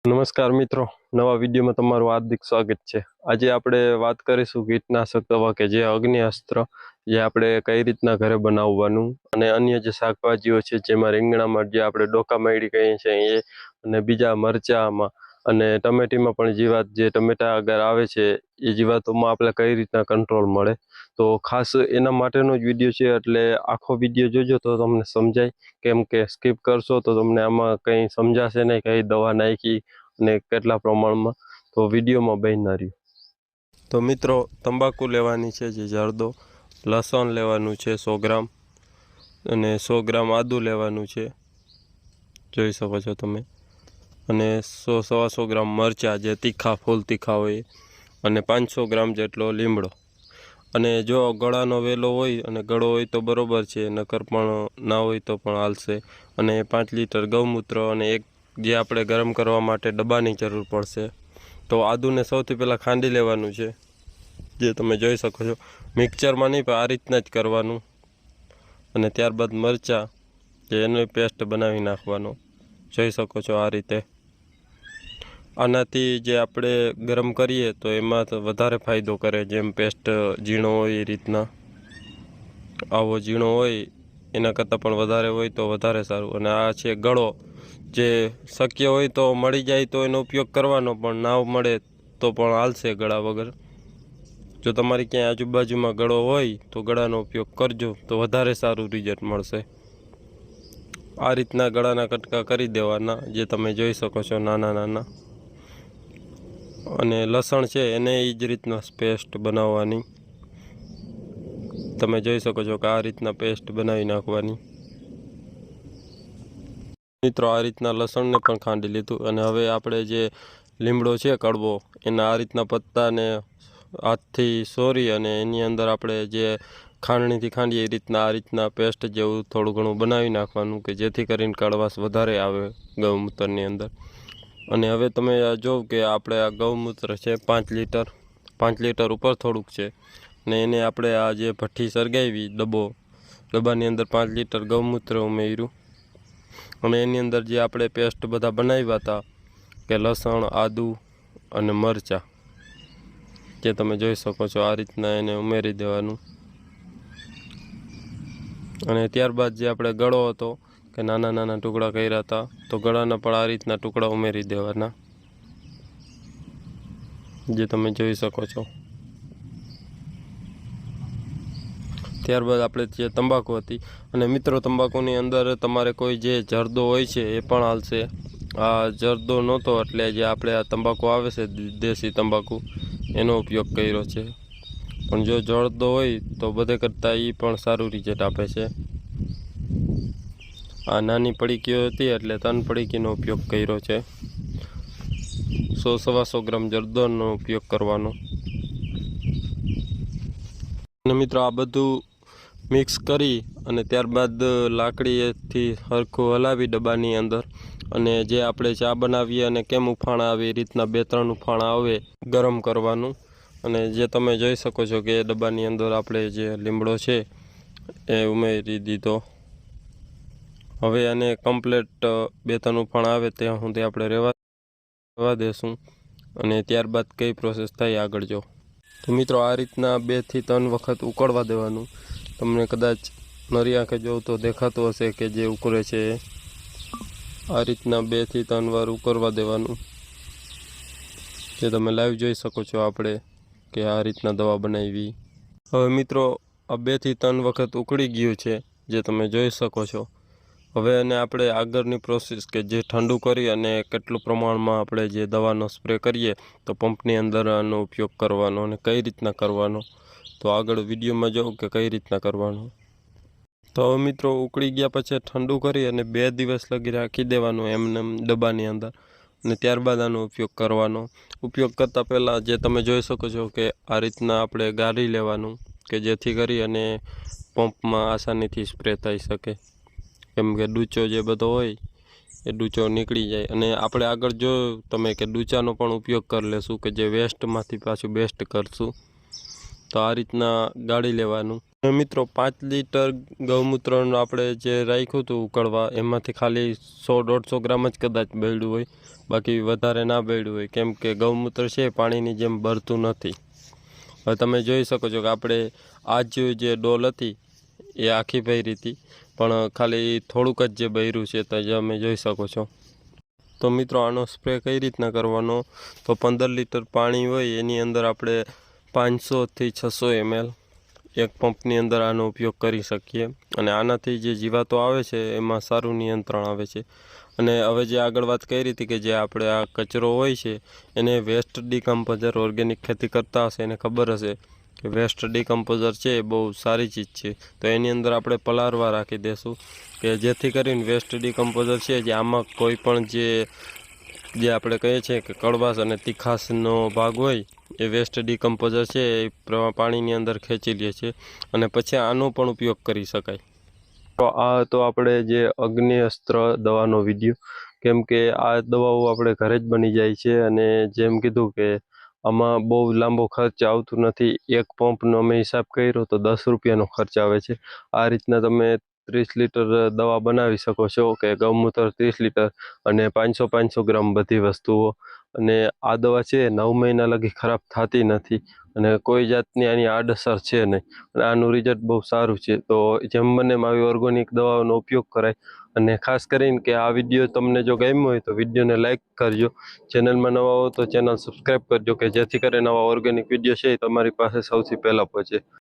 નમસ્કાર મિત્રો, નવા વિડીયોમાં તમારું હાર્દિક સ્વાગત છે। આજે આપણે વાત કરીશું કીટનાશક દવા કે જે અગ્નિ અસ્ત્ર જે આપણે કઈ રીતના ઘરે બનાવવાનું અને અન્ય જે શાકભાજીઓ છે જેમાં રીંગણામાં જે આપણે ડોકા માયડી કહીએ છીએ એ અને બીજા મરચામાં અને ટમેટીમાં પણ જીવાત જે ટમેટા અગર આવે છે એ જીવાતોમાં આપણે કઈ રીતના કંટ્રોલ મળે તો ખાસ એના માટેનો જ વિડીયો છે। એટલે આખો વિડીયો જોજો તો તમને સમજાય, કેમ કે સ્કીપ કરશો તો તમને આમાં કંઈ સમજાશે નહીં કઈ દવા નાખી અને કેટલા પ્રમાણમાં, તો વિડીયોમાં બન્યા રહ્યો। તો મિત્રો, તંબાકુ લેવાની છે જે જરદો, લસણ લેવાનું છે 100 ગ્રામ અને 100 ગ્રામ આદુ લેવાનું છે, જોઈ શકો છો તમે, અને 100-125 ગ્રામ મરચાં જે તીખા ફૂલ તીખા હોય, અને 500 ગ્રામ જેટલો લીમડો। અને જો ગળાનો વેલો હોય અને ગળો હોય તો બરોબર છે, નકર પણ ના હોય તો પણ હાલશે। અને 5 લીટર ગૌમૂત્ર અને એક જે આપણે ગરમ કરવા માટે ડબ્બાની જરૂર પડશે। તો આદુને સૌથી પહેલાં ખાંડી લેવાનું છે, જે તમે જોઈ શકો છો, મિક્સરમાં નહીં પણ આ રીતના જ કરવાનું। અને ત્યારબાદ મરચાં જે એનો પેસ્ટ બનાવી નાખવાનો, જોઈ શકો છો આ રીતે। આનાથી જે આપણે ગરમ કરીએ તો એમાં તો વધારે ફાયદો કરે, જેમ પેસ્ટ ઝીણો હોય એ રીતના, આવો ઝીણો હોય એના કરતાં પણ વધારે હોય તો વધારે સારું। અને આ છે ગળો, જે શક્ય હોય તો મળી જાય તો એનો ઉપયોગ કરવાનો, પણ ના મળે તો પણ હાલશે ગળા વગર। જો તમારી ક્યાંય આજુબાજુમાં ગળો હોય તો ગળાનો ઉપયોગ કરજો તો વધારે સારું રિઝલ્ટ મળશે। આ રીતના ગળાના કટકા કરી દેવાના, જે તમે જોઈ શકો છો નાના નાના। અને લસણ છે એને એ જ રીતના પેસ્ટ બનાવવાની, તમે જોઈ શકો છો કે આ રીતના પેસ્ટ બનાવી નાખવાની। મિત્રો, આ રીતના લસણને પણ ખાંડી લીધું અને હવે આપણે જે લીમડો છે કડવો, એના આ રીતના પત્તાને હાથથી સોરી અને એની અંદર આપણે જે ખાંડણીથી ખાંડીએ એ રીતના આ રીતના પેસ્ટ જેવું થોડું ઘણું બનાવી નાખવાનું, કે જેથી કરીને કડવાશ વધારે આવે ગૌમૂત્રની અંદર। અને હવે તમે જો કે આપણે આ ગૌમૂત્ર છે 5 લીટર, 5 લીટર ઉપર થોડુંક છે, ને એને આપણે આ જે ભઠ્ઠી સળગાવી ડબ્બાની અંદર 5 લીટર ગૌમૂત્ર ઉમેર્યું, અને એની અંદર જે આપણે પેસ્ટ બધા બનાવ્યા હતા કે લસણ, આદુ અને મરચાં, જે તમે જોઈ શકો છો આ રીતના એને ઉમેરી દેવાનું। અને ત્યારબાદ જે આપણે ગળો હતો કે નાના નાના ટુકડા કર્યા હતા, તો ગળાના પણ આ રીતના ટુકડા ઉમેરી દેવાના, જે તમે જોઈ શકો છો। ત્યારબાદ આપણે જે તંબાકુ હતી, અને મિત્રો તંબાકુની અંદર તમારે કોઈ જે જરદો હોય છે એ પણ હાલશે। આ જરદો નહોતો એટલે જે આપણે આ તંબાકુ આવે છે દેશી તંબાકુ એનો ઉપયોગ કર્યો છે, પણ જો જરદો હોય તો બધે કરતાં એ પણ સારું રિઝલ્ટ આપે છે। આ નાની પડીકીઓ હતી એટલે 3 પડીકીનો ઉપયોગ કર્યો છે, 100-125 ગ્રામ જરદોનો ઉપયોગ કરવાનો। અને મિત્રો આ બધું મિક્સ કરી અને ત્યારબાદ લાકડીએથી હરખું હલાવી ડબ્બાની અંદર, અને જે આપણે ચા બનાવીએ અને કેમ ઉફાણા આવે એ રીતના 2-3 ઉફાણા આવે ગરમ કરવાનું। અને જે તમે જોઈ શકો છો કે એ ડબ્બાની અંદર આપણે જે લીમડો છે એ ઉમેરી દીધો। હવે આને કમ્પ્લેટ 2-3 ઉફાણા આવે ત્યાં સુધી આપણે રહેવા દેશું, અને ત્યારબાદ કઈ પ્રોસેસ થાય આગળ જો। તો મિત્રો, આ રીતના 2-3 વખત ઉકળવા દેવાનું। તમને કદાચ નરી આંખે જોઉં તો દેખાતું હશે કે જે ઉકળે છે આ રીતના 2-3 વાર ઉકળવા દેવાનું, જે તમે લાઈવ જોઈ શકો છો આપણે કે આ રીતના દવા બનાવી। હવે મિત્રો, આ 2-3 વખત ઉકળી ગયું છે, જે તમે જોઈ શકો છો। હવે એને આપણે આગળની પ્રોસેસ કે જે ઠંડુ કરી અને કેટલું પ્રમાણમાં આપણે જે દવાનો સ્પ્રે કરીએ તો પંપની અંદર આનો ઉપયોગ કરવાનો અને કઈ રીતના કરવાનો, તો આગળ વિડીયોમાં જોઉં કે કઈ રીતના કરવાનું। તો હવે મિત્રો, ઉકળી ગયા પછી ઠંડુ કરી અને 2 દિવસ લગી રાખી દેવાનું એમને ડબ્બાની અંદર, અને ત્યારબાદ આનો ઉપયોગ કરવાનો। ઉપયોગ કરતાં પહેલાં જે તમે જોઈ શકો છો કે આ રીતના આપણે ગાળી લેવાનું, કે જેથી કરી અને પંપમાં આસાનીથી સ્પ્રે થઈ શકે, કેમ કે ડૂચો જે બધો હોય એ ડૂચો નીકળી જાય। અને આપણે આગળ જો તમે કે ડૂચાનો પણ ઉપયોગ કરી લેશું, કે જે વેસ્ટમાંથી પાછું બેસ્ટ કરશું, તો આ રીતના ગાળી લેવાનું. મિત્રો 5 લીટર ગૌમૂત્રનું આપણે જે રાખ્યું હતું ઉકળવા, એમાંથી ખાલી 100-150 ગ્રામ જ કદાચ બળ્યું હોય, બાકી વધારે ના બળ્યું હોય, કેમ કે ગૌમૂત્ર છે પાણીની જેમ બળતું નથી. હવે તમે જોઈ શકો છો કે આપણે આ જે ડોલ હતી એ આખી ભરી હતી, પણ ખાલી થોડુંક જ જે બળ્યું છે તો તમે જોઈ શકો છો. તો મિત્રો આનો સ્પ્રે કઈ રીતના કરવાનો, તો 15 લીટર પાણી હોય એની અંદર આપણે 500થી 600 ml એક પંપની અંદર આનો ઉપયોગ કરી શકીએ, અને આનાથી જે જીવાતો આવે છે એમાં સારું નિયંત્રણ આવે છે. અને હવે જે આગળ વાત કરી હતી કે જે આપણે આ કચરો હોય છે એને વેસ્ટ ડિકમ્પોઝર, ઓર્ગેનિક ખેતી કરતા હશે એને ખબર હશે કે વેસ્ટ ડિકમ્પોઝર છે એ બહુ સારી ચીજ છે. તો એની અંદર આપણે પલાળવા રાખી દઈશું કે જેથી કરીને વેસ્ટ ડિકમ્પોઝર છે જે આમાં કોઈ પણ જે આપણે કહીએ છીએ કે કડવાશ અને તીખાશનો ભાગ હોય એ વેસ્ટ ડિકમ્પોઝર છે એ પાણીની અંદર ખેંચી લે છે, અને પછી આનો પણ ઉપયોગ કરી શકાય. તો આ તો આપણે જે અગ્નિ અસ્ત્ર દવાનો વિડીયો, કેમ કે આ દવાઓ આપણે ઘરે જ બની જાય છે, અને જેમ કીધું કે આમાં બહુ લાંબો ખર્ચ આવતું નથી. એક પંપનો અમે હિસાબ કર્યો તો 10 રૂપિયાનો ખર્ચ આવે છે. આ રીતના તમે 30 લીટર દવા બનાવી શકો છો, કે ગૌમૂત્ર 30 લીટર અને 500 ગ્રામ બધી વસ્તુઓ. અને આ દવા છે 9 મહિના લગી ખરાબ થતી નથી, અને કોઈ જાતની આની આડઅસર છે નહીં, અને આનું રિઝલ્ટ બહુ સારું છે. તો જેમ બને આવી ઓર્ગેનિક દવાઓનો ઉપયોગ કરાય. અને ખાસ કરીને કે આ વિડીયો તમને જો ગમ્યો હોય તો વિડીયોને લાઇક કરજો, ચેનલમાં નવા હો તો ચેનલ સબસ્ક્રાઈબ કરજો, કે જેથી કરીને નવા ઓર્ગેનિક વિડીયો છે એ તમારી પાસે સૌથી પહેલાં પહોંચે.